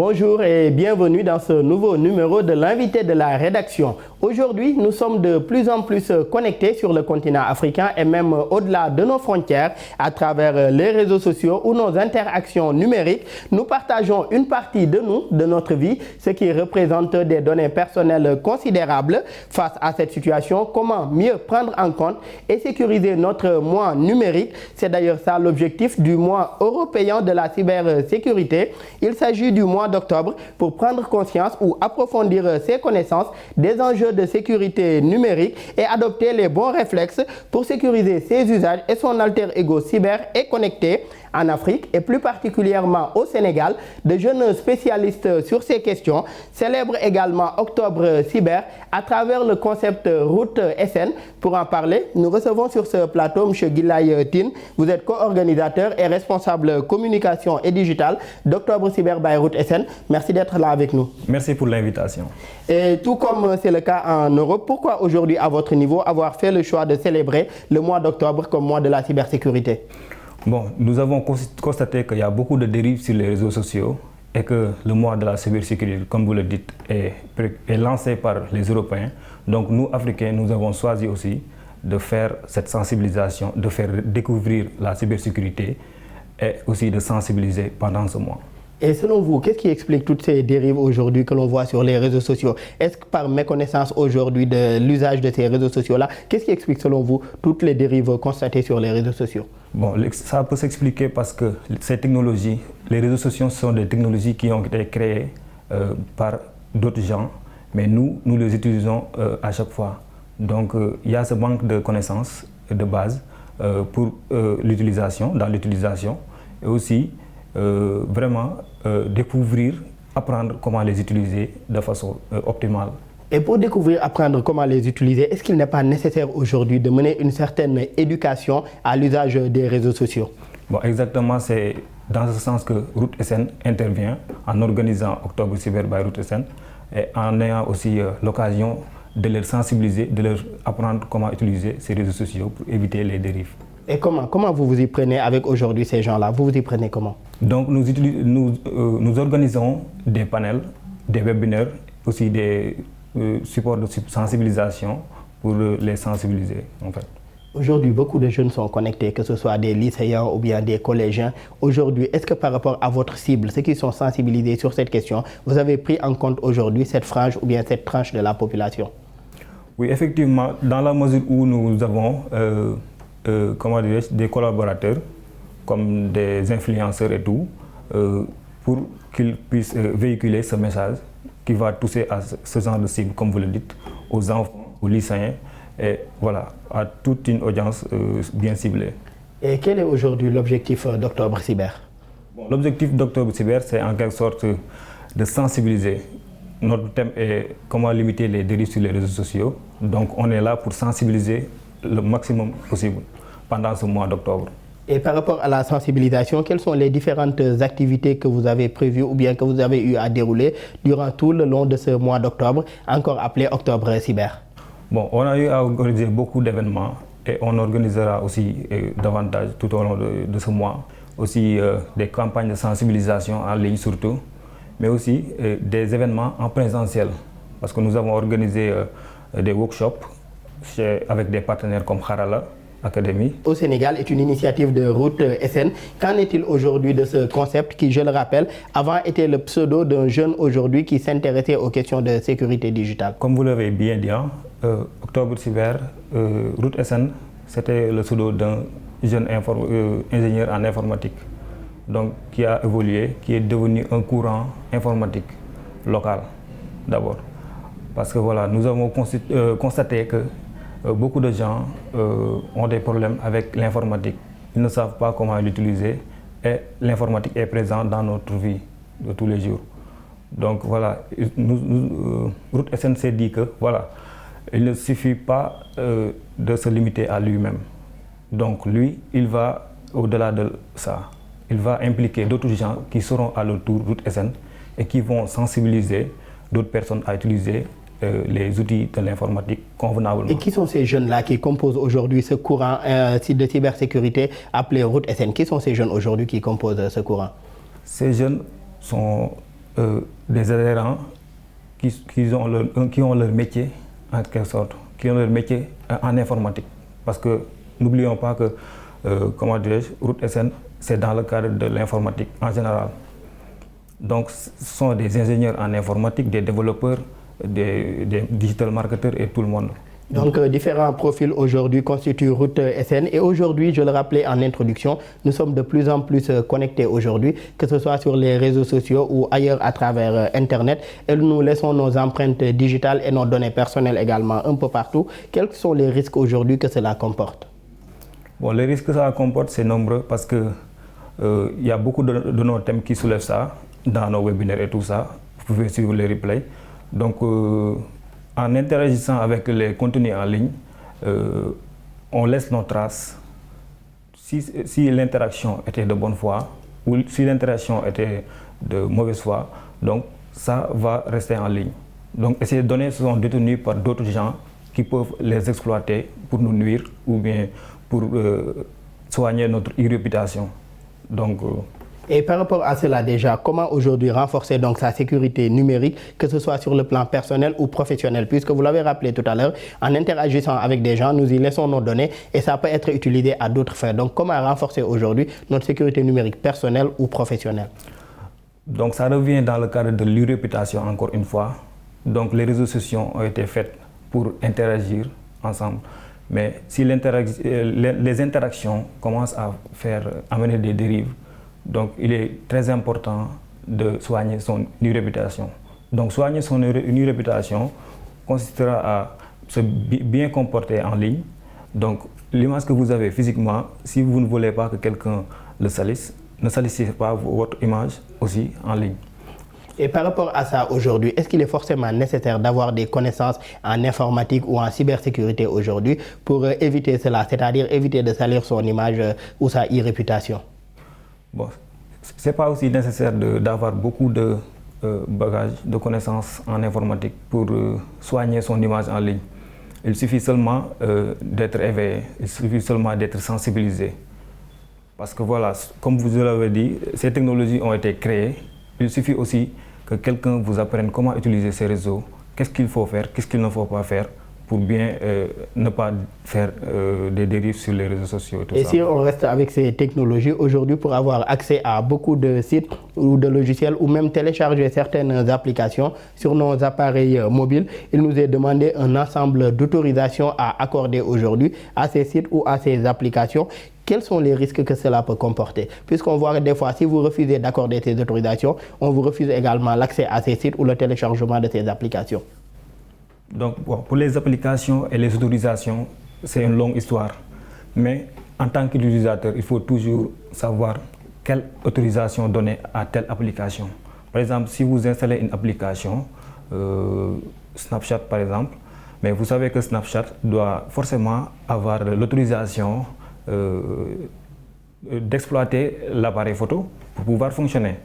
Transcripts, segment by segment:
Bonjour et bienvenue dans ce nouveau numéro de l'invité de la rédaction. Aujourd'hui, nous sommes de plus en plus connectés sur le continent africain et même au-delà de nos frontières à travers les réseaux sociaux ou nos interactions numériques. Nous partageons une partie de nous, de notre vie, ce qui représente des données personnelles considérables. Face à cette situation, comment mieux prendre en compte et sécuriser notre mois numérique? C'est d'ailleurs ça l'objectif du mois européen de la cybersécurité. Il s'agit du mois d'octobre pour prendre conscience ou approfondir ses connaissances des enjeux de sécurité numérique et adopter les bons réflexes pour sécuriser ses usages et son alter ego cyber et connecté. En Afrique et plus particulièrement au Sénégal, de jeunes spécialistes sur ces questions célèbrent également Octobre Cyber à travers le concept Route SN. Pour en parler, nous recevons sur ce plateau M. Guilaye Tine. Vous êtes co-organisateur et responsable communication et digitale d'Octobre Cyber by Route SN. Merci d'être là avec nous. Merci pour l'invitation. Et tout comme c'est le cas en Europe, pourquoi aujourd'hui, à votre niveau, avoir fait le choix de célébrer le mois d'octobre comme mois de la cybersécurité? Bon, nous avons constaté qu'il y a beaucoup de dérives sur les réseaux sociaux et que le mois de la cybersécurité, comme vous le dites, est lancé par les Européens. Donc nous, Africains, nous avons choisi aussi de faire cette sensibilisation, de faire découvrir la cybersécurité et aussi de sensibiliser pendant ce mois. Et selon vous, qu'est-ce qui explique toutes ces dérives aujourd'hui que l'on voit sur les réseaux sociaux? Est-ce que par méconnaissance aujourd'hui de l'usage de ces réseaux sociaux-là, qu'est-ce qui explique selon vous toutes les dérives constatées sur les réseaux sociaux? Bon, ça peut s'expliquer parce que ces technologies, les réseaux sociaux sont des technologies qui ont été créées par d'autres gens, mais nous les utilisons à chaque fois. Donc il y a ce manque de connaissances de base pour l'utilisation, dans l'utilisation, et aussi vraiment découvrir, apprendre comment les utiliser de façon optimale. Et pour découvrir, apprendre comment les utiliser, est-ce qu'il n'est pas nécessaire aujourd'hui de mener une certaine éducation à l'usage des réseaux sociaux? Bon, exactement, c'est dans ce sens que Route SN intervient en organisant Octobre Cyber by Route SN et en ayant aussi l'occasion de les sensibiliser, de leur apprendre comment utiliser ces réseaux sociaux pour éviter les dérives. Et comment vous vous y prenez avec aujourd'hui ces gens-là? Vous vous y prenez comment? Donc nous organisons des panels, des webinaires, aussi des supports de sensibilisation pour les sensibiliser en fait. Aujourd'hui, beaucoup de jeunes sont connectés, que ce soit des lycéens ou bien des collégiens. Aujourd'hui, est-ce que par rapport à votre cible, ceux qui sont sensibilisés sur cette question, vous avez pris en compte aujourd'hui cette frange ou bien cette tranche de la population? Oui, effectivement, dans la mesure où nous avons des collaborateurs, comme des influenceurs et tout, pour qu'ils puissent véhiculer ce message qui va toucher à ce genre de cible, comme vous le dites, aux enfants, aux lycéens, et voilà, à toute une audience bien ciblée. Et quel est aujourd'hui l'objectif d'Octobre Cyber? Bon, l'objectif d'Octobre Cyber, c'est en quelque sorte de sensibiliser. Notre thème est comment limiter les dérives sur les réseaux sociaux. Donc on est là pour sensibiliser le maximum possible pendant ce mois d'octobre. Et par rapport à la sensibilisation, quelles sont les différentes activités que vous avez prévues ou bien que vous avez eu à dérouler durant tout le long de ce mois d'octobre, encore appelé Octobre Cyber? Bon, on a eu à organiser beaucoup d'événements et on organisera aussi davantage tout au long de ce mois. Aussi des campagnes de sensibilisation en ligne surtout, mais aussi des événements en présentiel. Parce que nous avons organisé des workshops avec des partenaires comme Harala Academy. Au Sénégal est une initiative de Route SN. Qu'en est-il aujourd'hui de ce concept qui, je le rappelle, avant était le pseudo d'un jeune aujourd'hui qui s'intéressait aux questions de sécurité digitale? Comme vous l'avez bien dit, Octobre Cyber, Route SN, c'était le pseudo d'un jeune ingénieur en informatique, donc qui a évolué, qui est devenu un courant informatique local d'abord. Parce que voilà, nous avons constaté que beaucoup de gens ont des problèmes avec l'informatique. Ils ne savent pas comment l'utiliser et l'informatique est présente dans notre vie de tous les jours. Donc voilà, Route SN s'est dit que voilà, il ne suffit pas de se limiter à lui-même. Donc lui, il va au-delà de ça. Il va impliquer d'autres gens qui seront à leur tour Route SN et qui vont sensibiliser d'autres personnes à utiliser les outils de l'informatique convenablement. Et qui sont ces jeunes-là qui composent aujourd'hui ce courant de cybersécurité appelé Route SN? Qui sont ces jeunes aujourd'hui qui composent ce courant? Ces jeunes sont des adhérents qui ont leur métier en quelque sorte, qui ont leur métier en informatique. Parce que n'oublions pas que, comment dirais-je, Route SN, c'est dans le cadre de l'informatique en général. Donc ce sont des ingénieurs en informatique, des développeurs, des digital marketeurs et tout le monde. Donc différents profils aujourd'hui constituent Route SN et aujourd'hui, je le rappelais en introduction, nous sommes de plus en plus connectés aujourd'hui, que ce soit sur les réseaux sociaux ou ailleurs à travers Internet, et nous laissons nos empreintes digitales et nos données personnelles également un peu partout. Quels sont les risques aujourd'hui que cela comporte? Bon, les risques que ça comporte, c'est nombreux parce que il y a beaucoup de nos thèmes qui soulèvent ça dans nos webinaires et tout ça. Vous pouvez suivre les replays. Donc en interagissant avec les contenus en ligne, on laisse nos traces. Si l'interaction était de bonne foi ou si l'interaction était de mauvaise foi, donc ça va rester en ligne. Donc ces données sont détenues par d'autres gens qui peuvent les exploiter pour nous nuire ou bien pour soigner notre réputation. Donc, et par rapport à cela déjà, comment aujourd'hui renforcer donc sa sécurité numérique, que ce soit sur le plan personnel ou professionnel, puisque vous l'avez rappelé tout à l'heure, en interagissant avec des gens, nous y laissons nos données et ça peut être utilisé à d'autres fins. Donc comment renforcer aujourd'hui notre sécurité numérique personnelle ou professionnelle? Donc ça revient dans le cadre de l'e-réputation encore une fois. Donc les réseaux sociaux ont été faits pour interagir ensemble. Mais si les interactions commencent à amener des dérives, donc il est très important de soigner son réputation. Donc soigner son réputation consistera à se bien comporter en ligne. Donc l'image que vous avez physiquement, si vous ne voulez pas que quelqu'un le salisse, ne salissez pas votre image aussi en ligne. Et par rapport à ça aujourd'hui, est-ce qu'il est forcément nécessaire d'avoir des connaissances en informatique ou en cybersécurité aujourd'hui pour éviter cela, c'est-à-dire éviter de salir son image ou sa réputation? Bon, ce n'est pas aussi nécessaire d'avoir beaucoup de bagages, de connaissances en informatique pour soigner son image en ligne. Il suffit seulement d'être éveillé, il suffit seulement d'être sensibilisé. Parce que voilà, comme vous l'avez dit, ces technologies ont été créées. Il suffit aussi que quelqu'un vous apprenne comment utiliser ces réseaux, qu'est-ce qu'il faut faire, qu'est-ce qu'il ne faut pas faire pour bien ne pas faire des dérives sur les réseaux sociaux. Et si on reste avec ces technologies aujourd'hui, pour avoir accès à beaucoup de sites ou de logiciels ou même télécharger certaines applications sur nos appareils mobiles, il nous est demandé un ensemble d'autorisations à accorder aujourd'hui à ces sites ou à ces applications. Quels sont les risques que cela peut comporter? Puisqu'on voit que des fois, si vous refusez d'accorder ces autorisations, on vous refuse également l'accès à ces sites ou le téléchargement de ces applications. Donc, bon, pour les applications et les autorisations, c'est une longue histoire. Mais en tant qu'utilisateur, il faut toujours savoir quelle autorisation donner à telle application. Par exemple, si vous installez une application, Snapchat par exemple, mais vous savez que Snapchat doit forcément avoir l'autorisation d'exploiter l'appareil photo pour pouvoir fonctionner.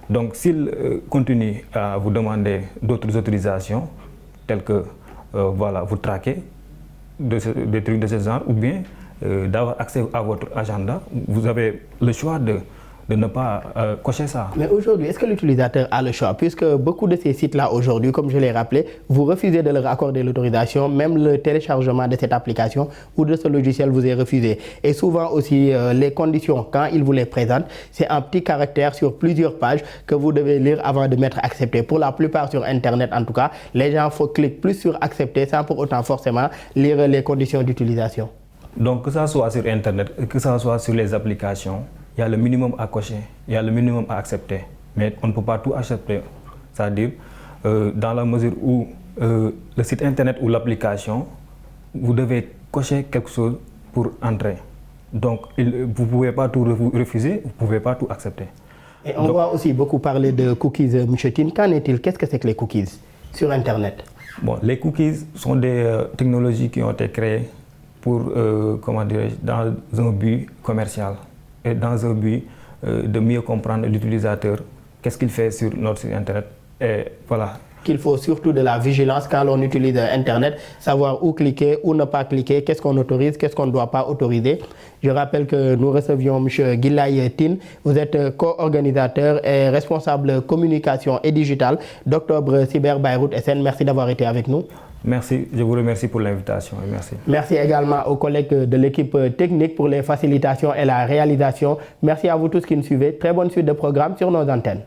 Donc s'il continue à vous demander d'autres autorisations, telles que voilà, vous traquez des trucs de ce genre, ou bien d'avoir accès à votre agenda, vous avez le choix de ne pas cocher ça. Mais aujourd'hui, est-ce que l'utilisateur a le choix? Puisque beaucoup de ces sites-là aujourd'hui, comme je l'ai rappelé, vous refusez de leur accorder l'autorisation, même le téléchargement de cette application ou de ce logiciel vous est refusé. Et souvent aussi, les conditions, quand ils vous les présentent, c'est un petit caractère sur plusieurs pages que vous devez lire avant de mettre accepter. Pour la plupart sur Internet en tout cas, les gens cliquent plus sur accepter sans pour autant forcément lire les conditions d'utilisation. Donc que ça soit sur Internet, que ça soit sur les applications, il y a le minimum à cocher, il y a le minimum à accepter. Mais on ne peut pas tout accepter. C'est-à-dire, dans la mesure où le site Internet ou l'application, vous devez cocher quelque chose pour entrer. Donc, vous ne pouvez pas tout refuser, vous ne pouvez pas tout accepter. Et on voit aussi beaucoup parler de cookies, M. Tine. Qu'en est-il? Qu'est-ce que c'est que les cookies sur Internet? Bon, les cookies sont des technologies qui ont été créées pour, comment dirais-je, dans un but commercial. Et dans un but de mieux comprendre l'utilisateur, qu'est-ce qu'il fait sur notre site Internet. Et voilà, qu'il faut surtout de la vigilance quand l'on utilise Internet, savoir où cliquer, où ne pas cliquer, qu'est-ce qu'on autorise, qu'est-ce qu'on ne doit pas autoriser. Je rappelle que nous recevions M. Guilaye Tine. Vous êtes co-organisateur et responsable communication et digital d'Octobre Cyber Beyrouth SN. Merci d'avoir été avec nous. Merci, je vous remercie pour l'invitation et merci. Merci également aux collègues de l'équipe technique pour les facilitations et la réalisation. Merci à vous tous qui nous suivez. Très bonne suite de programme sur nos antennes.